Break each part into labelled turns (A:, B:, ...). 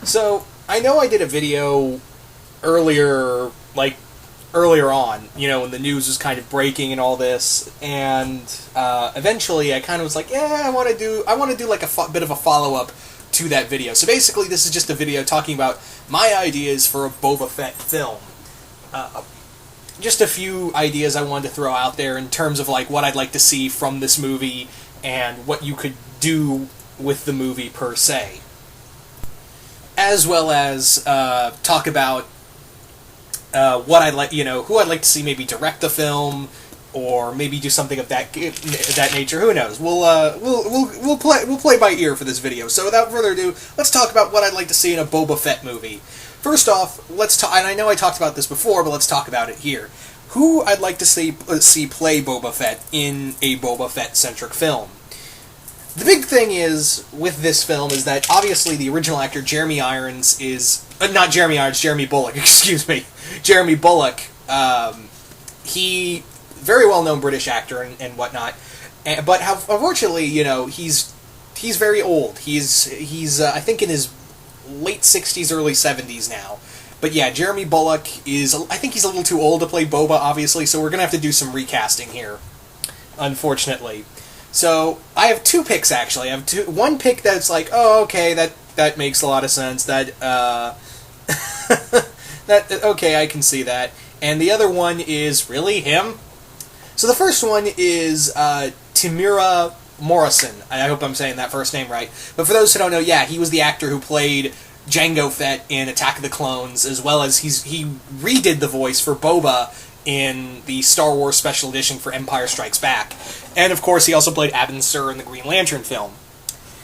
A: So, I know I did a video earlier, earlier on, when the news was kind of breaking and all this, and eventually I kind of was like, yeah, I want to do like a bit of a follow-up to that video. So basically, this is just a video talking about my ideas for a Boba Fett film. Just a few ideas I wanted to throw out there in terms of like what I'd like to see from this movie and what you could do with the movie per se, as well as talk about what I'd like, who I'd like to see maybe direct the film, or maybe do something of that nature. Who knows? We'll play by ear for this video. So without further ado, let's talk about what I'd like to see in a Boba Fett movie. First off, let's talk. And I know I talked about this before, but let's talk about it here. Who I'd like to see play Boba Fett in a Boba Fett-centric film. The big thing is with this film is that obviously the original actor Jeremy Irons is not Jeremy Irons, Jeremy Bulloch. Excuse me, Jeremy Bulloch. He very well known British actor and whatnot, but unfortunately, he's very old. He's I think in his late 60s, early 70s now. But yeah, Jeremy Bulloch I think he's a little too old to play Boba, obviously, so we're going to have to do some recasting here, unfortunately. So, I have two picks, actually. I have one pick that's like, oh, okay, that makes a lot of sense, okay, I can see that. And the other one is, really, him? So the first one is Temuera Morrison. I hope I'm saying that first name right. But for those who don't know, yeah, he was the actor who played Jango Fett in Attack of the Clones, as well as he redid the voice for Boba in the Star Wars Special Edition for Empire Strikes Back. And of course, he also played Abin Sur in the Green Lantern film.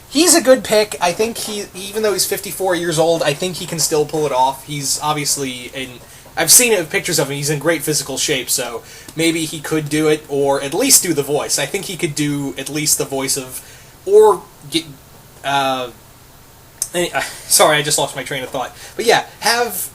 A: He's a good pick. I think even though he's 54 years old, I think he can still pull it off. He's obviously I've seen pictures of him. He's in great physical shape, so maybe he could do it, or at least do the voice. I think he could do at least the voice of, or get. Sorry, I just lost my train of thought. But yeah, have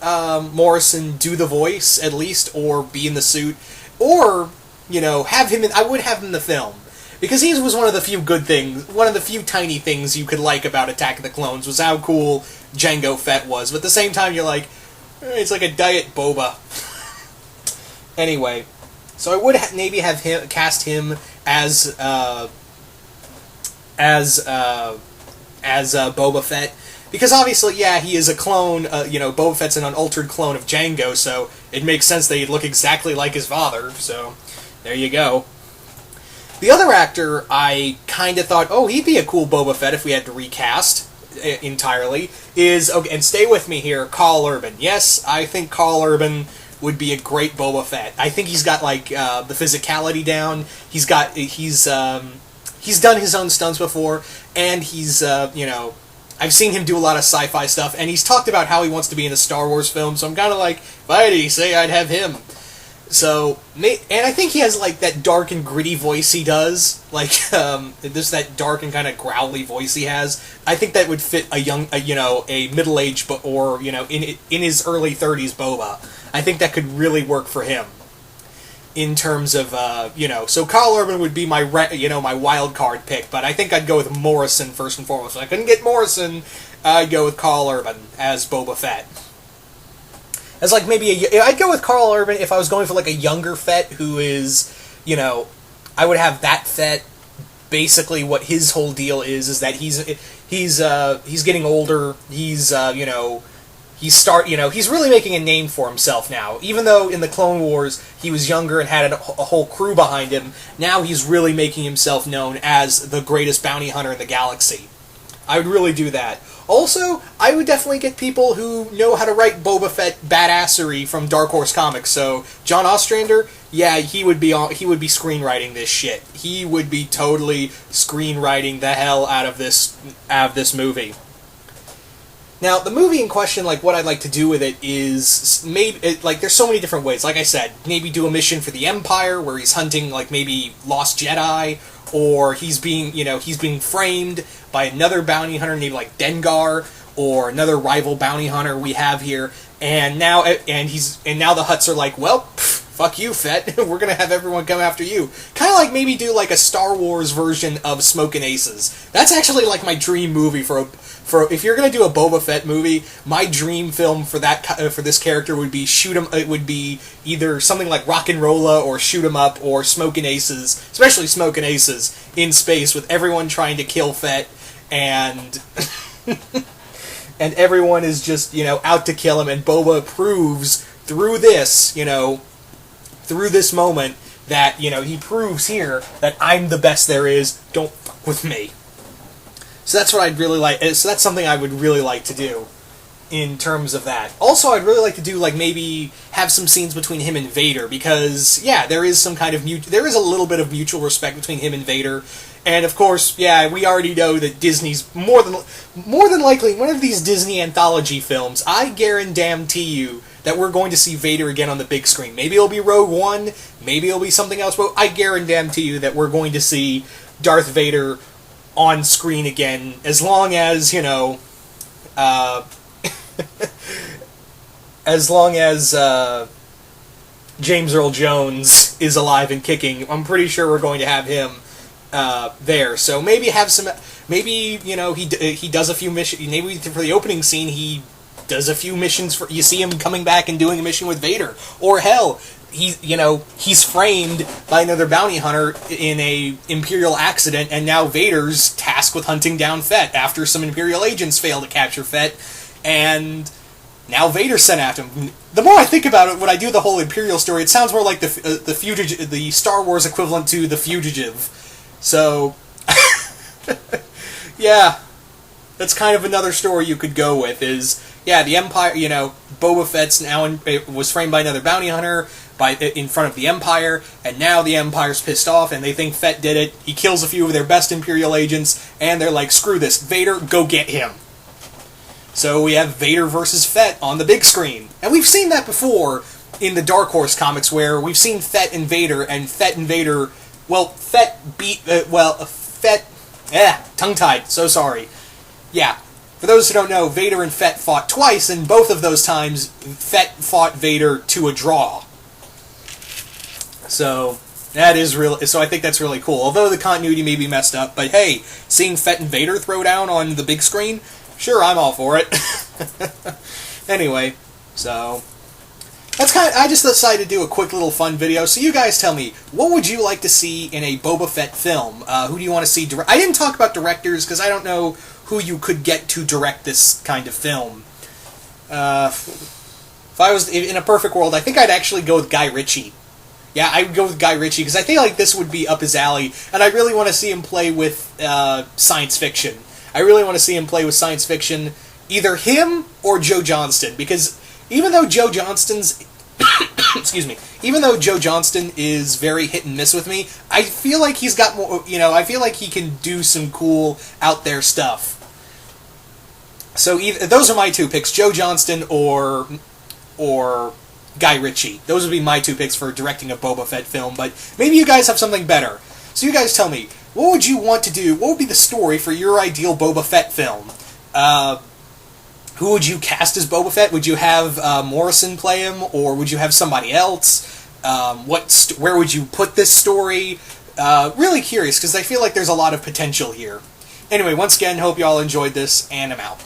A: Morrison do the voice at least, or be in the suit, or have him. I would have him in the film. Because he was one of the few good things, one of the few tiny things you could like about Attack of the Clones was how cool Jango Fett was. But at the same time, you're like, it's like a diet Boba. Anyway, so I would maybe have him cast him as Boba Fett, because obviously, yeah, he is a clone. Boba Fett's an unaltered clone of Jango, so it makes sense that he'd look exactly like his father. So there you go. The other actor, I kind of thought, oh, he'd be a cool Boba Fett if we had to recast entirely, is, okay, and stay with me here, Karl Urban. Yes, I think Karl Urban would be a great Boba Fett. I think he's got, the physicality down. He's done his own stunts before, and he's, I've seen him do a lot of sci-fi stuff, and he's talked about how he wants to be in a Star Wars film, so I'm kind of like, if I had to say, I'd have him. So, and I think he has, that dark and gritty voice he does. There's that dark and kind of growly voice he has. I think that would fit a middle-aged, or, in his early 30s Boba. I think that could really work for him. In terms of, so Karl Urban would be my wild card pick, but I think I'd go with Morrison first and foremost. If I couldn't get Morrison, I'd go with Karl Urban as Boba Fett. As I'd go with Karl Urban if I was going for a younger Fett who is, I would have that Fett. Basically, what his whole deal is that he's getting older. He's he's really making a name for himself now. Even though in the Clone Wars he was younger and had a whole crew behind him, now he's really making himself known as the greatest bounty hunter in the galaxy. I would really do that. Also, I would definitely get people who know how to write Boba Fett badassery from Dark Horse Comics. So, John Ostrander, yeah, he would be screenwriting this shit. He would be totally screenwriting the hell out of this movie. Now, the movie in question, what I'd like to do with it is there's so many different ways. Like I said, maybe do a mission for the Empire where he's hunting maybe Lost Jedi, or he's being framed by another bounty hunter named Dengar, or another rival bounty hunter we have here, and now the Hutts are like, well, fuck you, Fett. We're gonna have everyone come after you. Kind of maybe do a Star Wars version of Smokin' Aces. That's actually my dream movie for if you're gonna do a Boba Fett movie, my dream film for for this character would be It would be either something like Rock'n'Rolla or Shoot 'Em Up or Smokin' Aces, especially Smokin' Aces in space with everyone trying to kill Fett and and everyone is just out to kill him, and Boba proves through this through this moment that he proves here that I'm the best there is. Don't fuck with me. So that's what I'd really like. So that's something I would really like to do in terms of that. Also, I'd really like to do maybe have some scenes between him and Vader, because there is some kind of there is a little bit of mutual respect between him and Vader. And of course, we already know that Disney's more than likely one of these Disney anthology films. I guarantee you that we're going to see Vader again on the big screen. Maybe it'll be Rogue One, maybe it'll be something else, but I guarantee you that we're going to see Darth Vader on screen again, as long as, as long as James Earl Jones is alive and kicking. I'm pretty sure we're going to have him there. So maybe he does a few missions. Maybe for the opening scene he does a few missions. You see him coming back and doing a mission with Vader, or hell, he's framed by another bounty hunter in a Imperial accident, and now Vader's tasked with hunting down Fett after some Imperial agents fail to capture Fett, and now Vader's sent after him. The more I think about it, when I do the whole Imperial story, it sounds more like the Star Wars equivalent to The Fugitive. So, yeah, that's kind of another story you could go with. The Empire. Boba Fett's now was framed by another bounty hunter in front of the Empire, and now the Empire's pissed off, and they think Fett did it. He kills a few of their best Imperial agents, and they're like, screw this, Vader, go get him. So we have Vader versus Fett on the big screen. And we've seen that before in the Dark Horse comics, where we've seen Fett and Vader, tongue-tied, so sorry. Yeah. For those who don't know, Vader and Fett fought twice, and both of those times, Fett fought Vader to a draw. So, so I think that's really cool. Although the continuity may be messed up, but hey, seeing Fett and Vader throw down on the big screen, sure, I'm all for it. Anyway, so I just decided to do a quick little fun video. So you guys tell me, what would you like to see in a Boba Fett film? Who do you want to see I didn't talk about directors, because I don't know who you could get to direct this kind of film. If I was in a perfect world, I think I'd actually go with Guy Ritchie. Yeah, I would go with Guy Ritchie, because I think this would be up his alley, and I really want to see him play with science fiction. I really want to see him play with science fiction, either him or Joe Johnston, because even though Joe Johnston's even though Joe Johnston is very hit and miss with me, I feel like he's got more, I feel like he can do some cool, out there stuff. So those are my two picks, Joe Johnston or Guy Ritchie. Those would be my two picks for directing a Boba Fett film, but maybe you guys have something better. So you guys tell me, what would you want to do? What would be the story for your ideal Boba Fett film? Who would you cast as Boba Fett? Would you have Morrison play him, or would you have somebody else? Where would you put this story? Really curious, because I feel like there's a lot of potential here. Anyway, once again, hope you all enjoyed this, and I'm out.